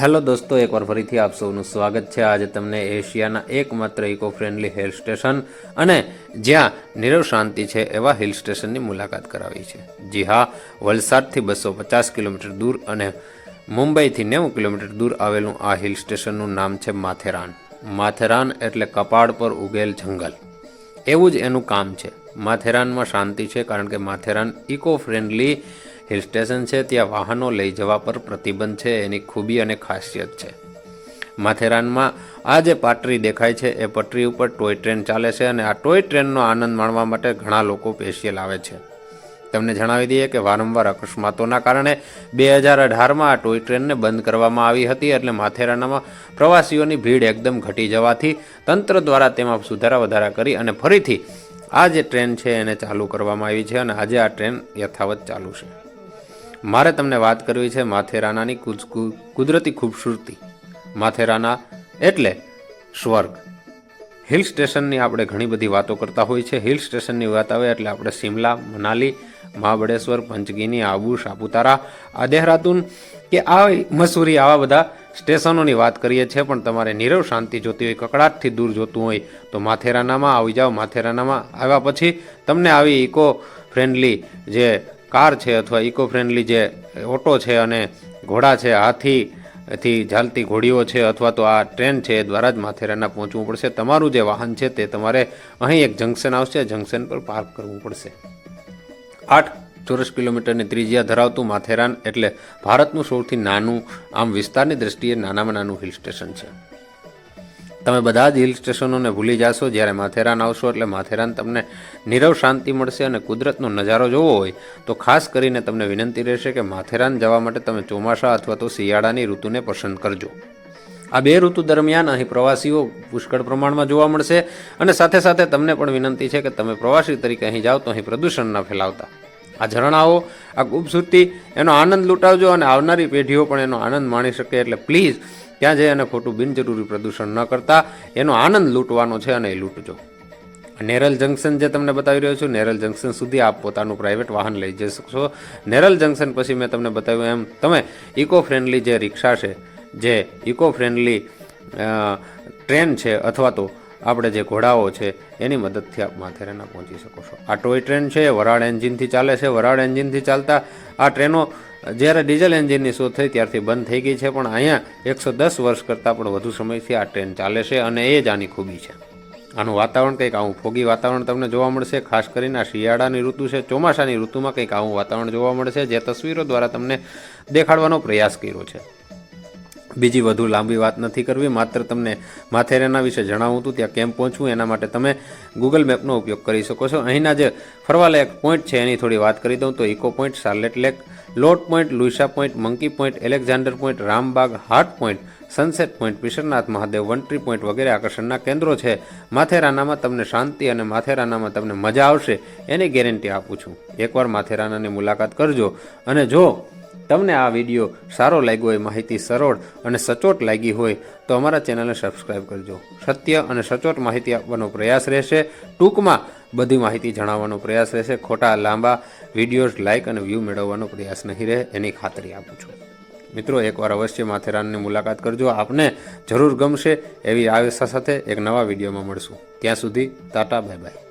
Hello દોસ્તો, એકવાર ફરીથી આપ સૌનું સ્વાગત છે। આજે તમને એશિયાના એકમાત્ર ઇકો ફ્રેન્ડલી હિલ સ્ટેશન અને જ્યાં નીરવ શાંતિ છે એવા હિલ સ્ટેશનની મુલાકાત કરાવી છે। જી હા, વલસાડથી 250 કિલોમીટર દૂર અને મુંબઈથી 90 કિલોમીટર દૂર આવેલું આ હિલ સ્ટેશનનું નામ છે માથેરાન। માથેરાન એટલે કપાળ પર ઉગેલ જંગલ, એવું જ એનું કામ છે। માથેરાનમાં શાંતિ છે કારણ કે Matheran eco friendly hill station છે। ત્યાં વાહનો લઈ જવા પર પ્રતિબંધ છે, એની ખૂબી અને ખાસિયત છે। માથેરાનમાં આ જે પાટરી દેખાય છે એ પટરી ઉપર ટોય ટ્રેન ચાલે છે અને આ ટોય ટ્રેનનો આનંદ માણવા માટે ઘણા લોકો સ્પેશિયલ આવે છે। તમને જણાવી દઈએ કે વારંવાર અકસ્માતોના કારણે 2018માં આ ટોય ટ્રેનને બંધ કરવામાં આવી હતી, એટલે માથેરાનમાં પ્રવાસીઓની ભીડ એકદમ ઘટી જવાથી તંત્ર દ્વારા તેમાં સુધારા વધારા કરી અને ફરીથી આ જે ટ્રેન છે એને ચાલુ કરવામાં આવી છે અને આજે આ ટ્રેન યથાવત ચાલુ છે। મારે તમને વાત કરવી છે માથેરાનાની કુદરતી ખૂબસૂરતી। માથેરાના એટલે સ્વર્ગ। હિલ સ્ટેશનની આપણે ઘણી બધી વાતો કરતા હોય છે। હિલ સ્ટેશનની વાત આવે એટલે આપણે શિમલા, મનાલી, મહાબળેશ્વર, પંચગીની, આબુ, સાપુતારા, આ દેહરાદૂન કે આ મસૂરી, આવા બધા સ્ટેશનોની વાત કરીએ છીએ। પણ તમારે નીરવ શાંતિ જોતી હોય, કકડાટથી દૂર જોતું હોય તો માથેરાનામાં આવી જાઓ। માથેરાનામાં આવ્યા પછી તમને આવી ઇકો ફ્રેન્ડલી જે કાર છે અથવા ઇકો ફ્રેન્ડલી જે ઓટો છે અને ઘોડા છે, હાથીથી ચાલતી ઘોડીઓ છે અથવા તો આ ટ્રેન છે એ દ્વારા જ માથેરાના પહોંચવું પડશે। તમારું જે વાહન છે તે તમારે અહીં એક જંકશન આવશે, જંકશન પર પાર્ક કરવું પડશે। 8 ચોરસ કિલોમીટરની ત્રિજ્યા ધરાવતું માથેરાન એટલે ભારતનું સૌથી નાનું, આમ વિસ્તારની દ્રષ્ટિએ નાનામાં નાનું હિલ સ્ટેશન છે। તમે બધા જ હિલ સ્ટેશનોને ભૂલી જશો, જ્યારે માથેરાન આવશો એટલે માથેરાન તમને નીરવ શાંતિ મળશે અને કુદરતનો નજારો જોવો હોય તો ખાસ કરીને તમને વિનંતી રહેશે કે માથેરાન જવા માટે તમે ચોમાસા અથવા તો શિયાળાની ઋતુને પસંદ કરજો। આ બે ઋતુ દરમિયાન અહીં પ્રવાસીઓ પુષ્કળ પ્રમાણમાં જોવા મળશે અને સાથે સાથે તમને પણ વિનંતી છે કે તમે પ્રવાસી તરીકે અહીં જાઓ તો અહીં પ્રદૂષણ ન ફેલાવતા। આ ઝરણાઓ, આ ખૂબસૂરતી, એનો આનંદ લૂંટાવજો અને આવનારી પેઢીઓ પણ એનો આનંદ માણી શકે। એટલે પ્લીઝ ત્યાં જઈ અને ખોટું બિનજરૂરી પ્રદૂષણ ન કરતા એનો આનંદ લૂંટવાનો છે અને એ લૂંટજો। નેરલ જંકશન જે તમને બતાવી રહ્યો છું, નેરલ જંકશન સુધી આપ પોતાનું પ્રાઇવેટ વાહન લઈ જઈ શકશો। નેરલ જંકશન પછી મેં તમને બતાવ્યું એમ તમે ઇકો ફ્રેન્ડલી જે રિક્ષા છે, જે ઇકો ફ્રેન્ડલી ટ્રેન છે અથવા તો આપણે જે ઘોડાઓ છે એની મદદથી આપ માથેરાના પહોંચી શકો છો। આ ટોય ટ્રેન છે એ વરાળ એન્જિનથી ચાલે છે। વરાળ એન્જિનથી ચાલતા આ ટ્રેનો જ્યારે ડીઝલ એન્જિનની શોધ થઈ ત્યારથી બંધ થઈ ગઈ છે, પણ અહીંયા 110 વર્ષ કરતાં પણ વધુ સમયથી આ ટ્રેન ચાલે છે અને એ જ આની ખૂબી છે। આનું વાતાવરણ કંઈક આવું ફોગી વાતાવરણ તમને જોવા મળશે। ખાસ કરીને આ શિયાળાની ઋતુ છે, ચોમાસાની ઋતુમાં કંઈક આવું વાતાવરણ જોવા મળશે, જે તસવીરો દ્વારા તમને દેખાડવાનો પ્રયાસ કર્યો છે। બીજી વધુ લાંબી વાત નથી કરવી, માત્ર તમને માથેરાના વિશે જણાવું હતું ત્યાં કેમ પહોંચવું એના માટે તમે ગૂગલ મેપનો ઉપયોગ કરી શકો છો। અહીંના જે ફરવાલાયક પોઈન્ટ છે એની થોડી વાત કરી દઉં તો Echo Point, Charlotte Lake, Lord Point, Louisa Point, Monkey Point, Alexander Point, Rambagh, Heart Point, Sunset Point, Vishwanath Mahadev, One Tree Point વગેરે આકર્ષણના કેન્દ્રો છે। માથેરાનામાં તમને શાંતિ અને માથેરાનામાં તમને મજા આવશે એની ગેરંટી આપું છું। એકવાર માથેરાનાની મુલાકાત કરજો અને જો તમને આ વિડીયો સારો લાગ્યો હોય, માહિતી સરળ અને સચોટ લાગી હોય તો અમારા ચેનલને સબસ્ક્રાઈબ કરજો। સત્ય અને સચોટ માહિતી આપવાનો પ્રયાસ રહેશે, ટૂંકમાં બધી માહિતી જણાવવાનો પ્રયાસ રહેશે। ખોટા લાંબા વિડીયોઝ લાઇક અને વ્યૂ મેળવવાનો પ્રયાસ નહીં રહે, એની ખાતરી આપું છું। મિત્રો, એકવાર અવશ્ય માથેરાનની મુલાકાત કરજો, આપને જરૂર ગમશે એવી આશા સાથે એક નવા વિડીયોમાં મળશું। ત્યાં સુધી ટાટા, બાય બાય।